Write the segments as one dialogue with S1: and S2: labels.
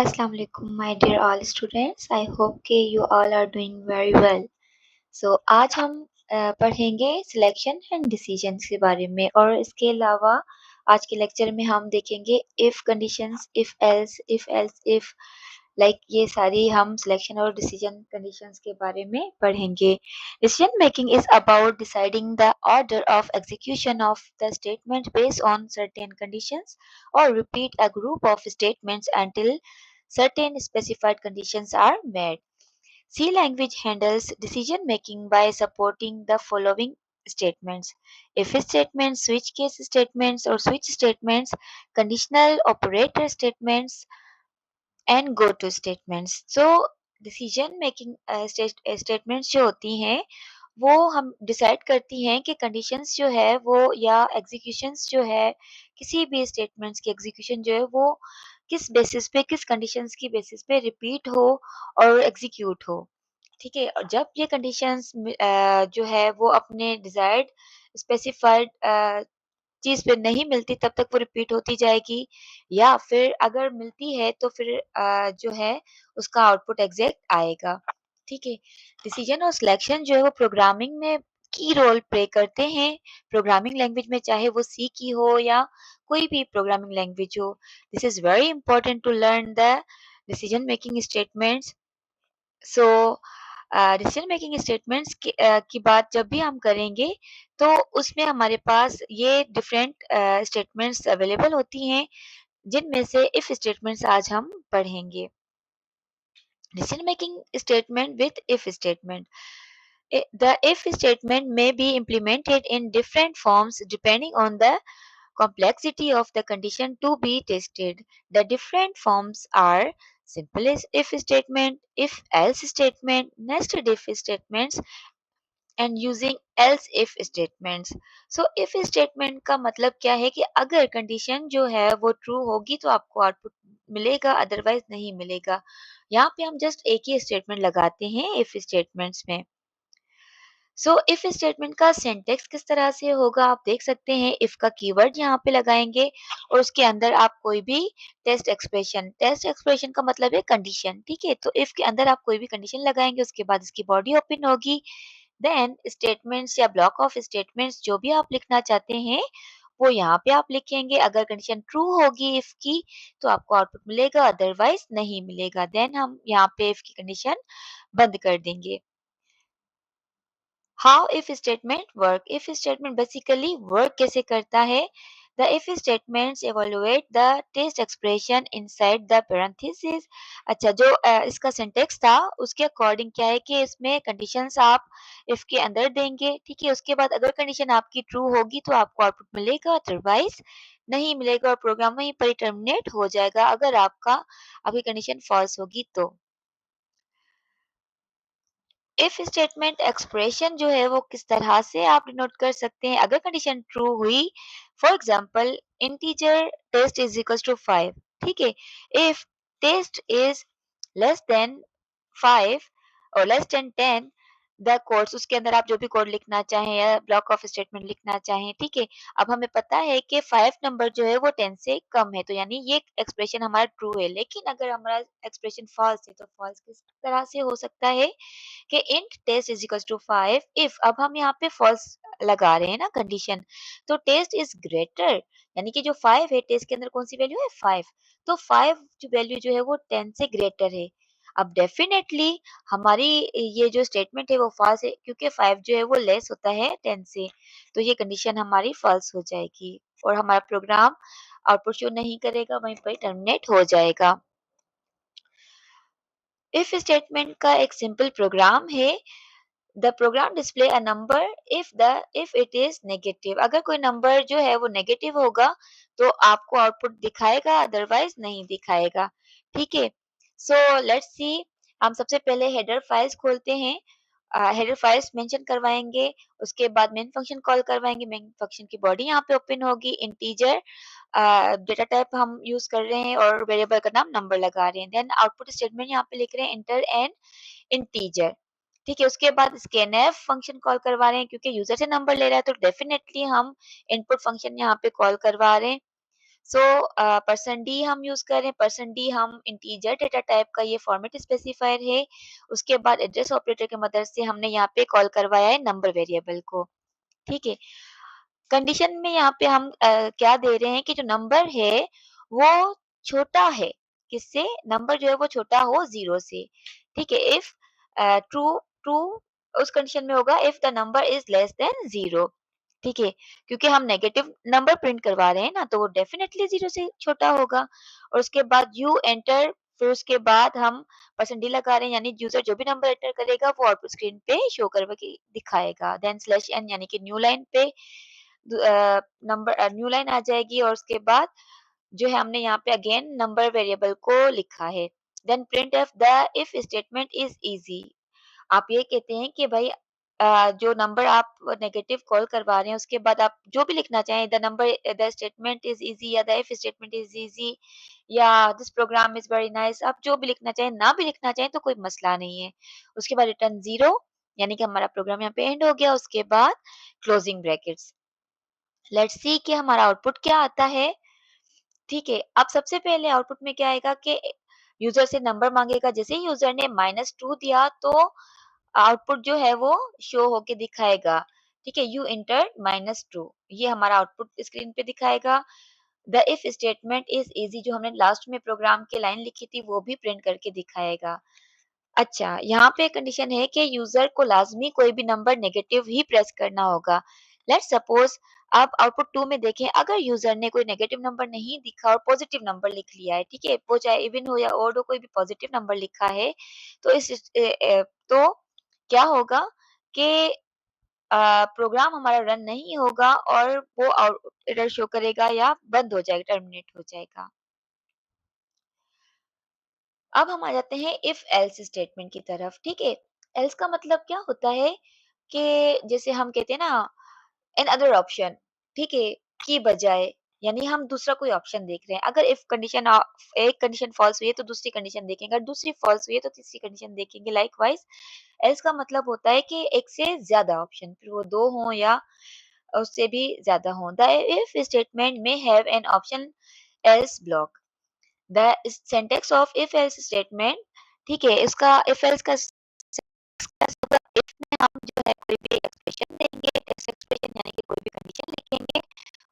S1: Assalamu alaikum, my dear all students. I hope कि you all are doing very well. So आज हम पढ़ेंगे selection and decisions के बारे में और इसके अलावा आज के लेक्चर में हम देखेंगे if conditions, if else, if like ये सारी हम सिलेक्शन और डिसीजन कंडीशंस के बारे में पढ़ेंगे. Decision making is about deciding the order of execution of the statement based on certain conditions or repeat a group of statements until certain specified conditions are met. C language handles decision making by supporting the following statements: if statements, switch case statements or switch statements, conditional operator statements, and go to statements. So decision making statements जो होती हैं वो हम decide करती हैं कि conditions जो है वो या एग्जीक्यूशंस जो है किसी भी स्टेटमेंट्स की एग्जीक्यूशन जो है वो किस बेसिस पे, किस कंडीशंस की बेसिस पे रिपीट हो और एग्जीक्यूट हो. ठीक है, और जब ये कंडीशंस जो है वो अपने डिजायर्ड स्पेसिफाइड चीज पे नहीं मिलती तब तक वो रिपीट होती जाएगी, या फिर अगर मिलती है तो फिर जो है उसका आउटपुट एग्जैक्ट आएगा. ठीक है, डिसीजन और सिलेक्शन जो है वो प्रोग्रामिंग में की रोल प्ले करते हैं. प्रोग्रामिंग लैंग्वेज में चाहे वो सी की हो या कोई भी प्रोग्रामिंग लैंग्वेज हो, this is very important to learn the decision making statements. So decision making statements की बात जब भी हम करेंगे तो उसमें हमारे पास ये डिफरेंट स्टेटमेंट्स अवेलेबल होती हैं, जिनमें से इफ स्टेटमेंट्स आज हम पढ़ेंगे. Decision making statement with if statement. The if statement may be implemented in different forms depending on the complexity of the condition to be tested. The different forms are simple if statement, if else statement, nested if statements, and using else if statements. So if statement का मतलब क्या है कि अगर condition जो है वो true होगी तो आपको आउटपुट मिलेगा, अदरवाइज नहीं मिलेगा. यहाँ पे हम जस्ट एक ही स्टेटमेंट लगाते हैं इफ स्टेटमेंट्स में. सो इफ स्टेटमेंट का सिंटेक्स किस तरह से होगा आप देख सकते हैं. इफ का कीवर्ड यहाँ पे लगाएंगे और उसके अंदर आप कोई भी टेस्ट एक्सप्रेशन का मतलब है कंडीशन. ठीक है, तो इफ के अंदर आप कोई भी कंडीशन लगाएंगे, उसके बाद इसकी बॉडी ओपन होगी. देन स्टेटमेंट्स या ब्लॉक ऑफ स्टेटमेंट्स जो भी आप लिखना चाहते हैं वो यहाँ पे आप लिखेंगे. अगर कंडीशन ट्रू होगी इफ की तो आपको आउटपुट मिलेगा, अदरवाइज नहीं मिलेगा. देन हम यहाँ पे इफ की कंडीशन बंद कर देंगे. How if statement work. If statement basically work कैसे करता है. The if statements evaluate the test expression inside the parenthesis. अच्छा, जो इसका सिंटेक्स था उसके अकॉर्डिंग क्या है कि इसमें कंडीशंस आप इफ के अंदर देंगे. ठीक है, उसके बाद अगर कंडीशन आपकी ट्रू होगी तो आपको आउटपुट मिलेगा, अदरवाइज नहीं मिलेगा और प्रोग्राम वहीं पर टर्मिनेट हो जाएगा अगर आपकी कंडीशन फॉल्स होगी तो. इफ स्टेटमेंट एक्सप्रेशन जो है वो किस तरह से आप डिनोट कर सकते हैं. अगर कंडीशन ट्रू हुई, for example integer test is equal to 5. ठीक है, if test is less than 5 और लेस देन 10, द कोड्स उसके अंदर आप जो भी कोड लिखना चाहें या ब्लॉक ऑफ स्टेटमेंट लिखना चाहें. ठीक है, अब हमें पता है कि 5 नंबर जो है वो 10 से कम है, तो यानी ये एक्सप्रेशन हमारा ट्रू है. लेकिन अगर हमारा एक्सप्रेशन फॉल्स है तो फॉल्स किस तरह से हो सकता है कि int test is equal to 5 if. अब हम यहाँ पे फॉल्स लगा रहे हैं ना कंडीशन, तो टेस्ट इज ग्रेटर, यानी कि जो 5 है टेस्ट के अंदर कौन सी वैल्यू है 5, तो 5 जो वैल्यू जो है वो 10 से ग्रेटर है. अब डेफिनेटली हमारी ये जो स्टेटमेंट है वो फॉल्स है, क्योंकि 5 जो है वो लेस होता है 10 से, तो ये कंडीशन हमारी फॉल्स हो जाएगी और हमारा प्रोग्राम आउटपुट शो नहीं करेगा, वहीं पर टर्मिनेट हो जाएगा. इफ स्टेटमेंट का एक सिंपल प्रोग्राम है. The program display a number if it is negative. अगर कोई नंबर जो है वो नेगेटिव होगा तो आपको आउटपुट दिखाएगा, अदरवाइज नहीं दिखाएगा. ठीक है, सो लेट्स सी. हम सबसे पहले हेडर फाइल्स खोलते हैं, हेडर फाइल्स मेंशन करवाएंगे, उसके बाद मेन फंक्शन कॉल करवाएंगे. मेन फंक्शन की बॉडी यहाँ पे ओपन होगी. इंटीजर डेटा टाइप हम यूज कर रहे हैं और वेरिएबल का नाम नंबर लगा रहे हैं. देन आउटपुट स्टेटमेंट यहाँ पे लिख रहे हैं इंटर एन इंटीजर. ठीक है, उसके बाद स्कैनफ फंक्शन कॉल करवा रहे हैं, क्योंकि यूजर से नंबर ले रहा है तो डेफिनेटली हम इनपुट फंक्शन यहाँ पे कॉल करवा रहे हैं. सो परसेंट डी हम यूज करें, परसेंट डी हम इंटीजर डेटा टाइप का ये फॉर्मेट स्पेसिफायर है। उसके बाद एड्रेस ऑपरेटर की मदद से हमने यहाँ पे कॉल करवाया है नंबर वेरिएबल को, ठीक है। कंडीशन में यहाँ पे हम क्या दे रहे हैं कि जो नंबर है वो छोटा है, किससे? नंबर जो है वो छोटा हो 0 से, ठीक है। इफ ट्रू ट्रू उस कंडीशन में होगा if the number is less then 0, ठीक है। क्योंकि हम नेगेटिव नंबर प्रिंट करवा रहे हैं ना, तो वो डेफिनेटली 0 से छोटा होगा। और उसके बाद यू एंटर, फिर उसके बाद हम परसेंट डी लगा रहे हैं, यानी यूजर जो भी नंबर एंटर करेगा वो आउटपुट स्क्रीन पे शो करके दिखाएगा। देन स्लैश एन यानी कि न्यू लाइन पे नंबर न्यू लाइन आ जाएगी, और उसके बाद जो है हमने यहाँ पे अगेन नंबर वेरिएबल को लिखा है। Then printf the if statement is easy. आप ये कहते हैं कि भाई जो नंबर आप नेगेटिव कॉल करवा रहे हैं उसके बाद आप जो भी लिखना चाहें, the number the statement is easy या the if statement is easy या this program is very nice, आप जो भी लिखना चाहें, ना भी लिखना चाहें तो कोई मसला नहीं है। उसके बाद रिटर्न 0, यानी कि हमारा प्रोग्राम यहाँ पे एंड हो गया। उसके बाद क्लोजिंग ब्रैकेट्स। लेट्स सी कि हमारा आउटपुट क्या आता है, ठीक है। अब सबसे पहले आउटपुट में क्या आएगा कि यूजर से नंबर मांगेगा। जैसे ही यूजर ने -2 दिया तो आउटपुट जो है वो शो होके दिखाएगा, ठीक है। यू एंटर -2, ये हमारा आउटपुट स्क्रीन पे दिखाएगा। The if statement is easy, जो हमने लास्ट में प्रोग्राम की लाइन लिखी थी वो भी प्रिंट करके दिखाएगा। अच्छा, यहाँ पे कंडीशन है कि यूजर को लाजमी कोई भी नंबर नेगेटिव ही प्रेस करना होगा। लेट्स सपोज आप आउटपुट 2 में देखें, अगर यूजर ने कोई नेगेटिव नंबर नहीं दिखा और पॉजिटिव नंबर लिख लिया है, ठीक है, वो चाहे इवन हो या ओड हो, कोई भी पॉजिटिव नंबर लिखा है, तो तो क्या होगा कि प्रोग्राम हमारा रन नहीं होगा और वो एरर शो करेगा या बंद हो जाएगा, टर्मिनेट हो जाएगा। अब हम आ जाते हैं इफ एल्स स्टेटमेंट की तरफ, ठीक है। एल्स का मतलब क्या होता है कि जैसे हम कहते हैं ना एन अदर ऑप्शन, ठीक है, की बजाय, यानी हम दूसरा कोई ऑप्शन देख रहे हैं। अगर इफ कंडीशन एक कंडीशन फॉल्स हुई है तो दूसरी कंडीशन देखेंगे, अगर दूसरी फॉल्स हुई है तो तीसरी कंडीशन देखेंगे। लाइकवाइज एल्स का मतलब होता है कि एक से ज्यादा ऑप्शन, फिर वो दो हों या उससे भी ज्यादा हों। द इफ स्टेटमेंट में have an option else block. The syntax of if else statement, ठीक है, इसका इफ एल्स का इफ में हम जो है कोई भी एक्सप्रेशन देंगे, टेस्ट एक्सप्रेशन यानी कि कोई भी कंडीशन लिखेंगे,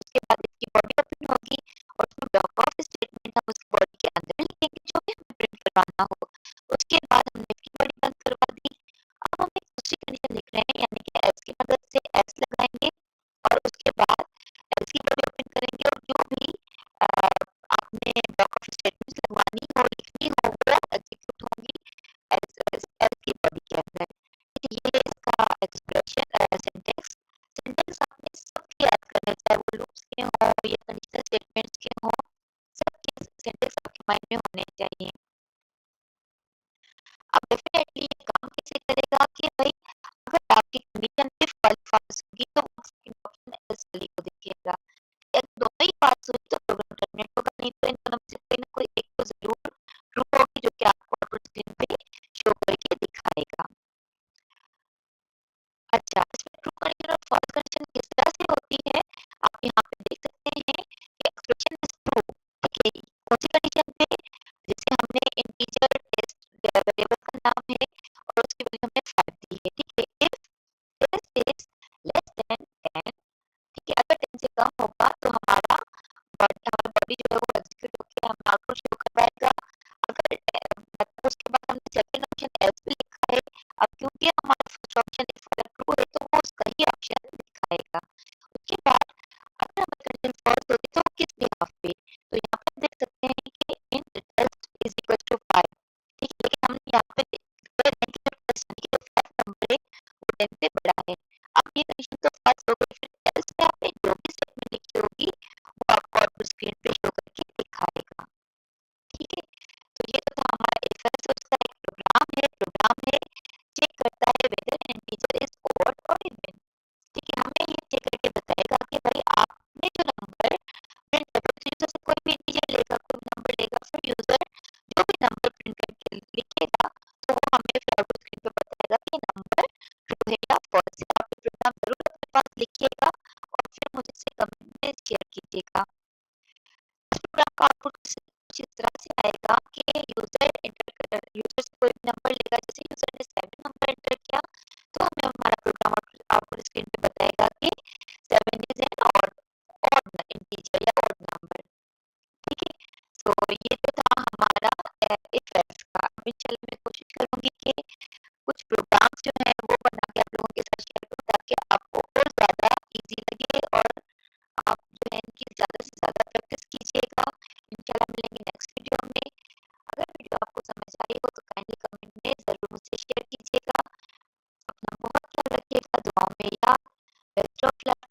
S1: उसके बाद इसकी बॉडी ओपन होगी और उसमें ब्लॉक ऑफ स्टेटमेंट हम उसकी बॉडी के अंदर लिखेंगे जो भी हमें प्रिंट करवाना हो। उसके बाद हमने इसकी बॉडी बंद करवा दी। अब हम एक दूसरी कंडीशन लिख रहे हैं, यानी कि एल्स की मदद से एल्स लगाएंगे और उसके बाद एल्स की बॉडी ओपन करेंगे और जो भी आपने ब्लॉक ऑफ स्टेटमेंट्स लगवानी हो, लिखनी हो, वो एग्जीक्यूट होंगी एल्स एल्स एल्स की बॉडी के अंदर। ये इसका एक्सप्रेशन सिंटैक्स। सिंटैक्स आपने सबके याद करना है, चाहे वो लूप्स के हों या कंडीशनल स्टेटमेंट्स के हों, सबके सिंटैक्स आपके माइंड में होने चाहिए। अब डेफिनेटली ये काम कैसे करेगा कि भाई अगर आपकी कंडीशन इफ वाली पास होगी तो वो सेकंड ऑप्शन एल्स वाली को दिखेगा। अगर दोनों ही पास हुई तो प्रोग्राम टर्मिनेट होगा, नहीं तो इन दोनों में से कोई ना कोई एक तो जरूर ट्रू होगी जो कि आपको आउटपुट स्क्रीन पे शो करके दिखाएगा। अच्छा, इसमें ट्रू कंडीशन और फॉल्स कंडीशन किस तरह से होती है, आप यहाँ पे देख सकते हैं कि एक्सप्रेशन इज ट्रू, ठीक है, कौन सी कंडीशन पे? जैसे हमने इंटीजर टेस्ट वेरिएबल का नाम है और उसकी वैल्यू हमने 5 दी है, ठीक है। If test is less than 10, ठीक है, अगर 10 से कम होगा तो हमारा बॉडी जो है वो एग्जीक्यूट होकर हमें आउटपुट शो करवाएगा। अगर मतलब उसके बाद हमने सेकंड ऑप्शन एल्स भी लिखा है। अब क्योंकि हमारा फर्स्ट ऑप्शन इफ अगर ट्रू है तो of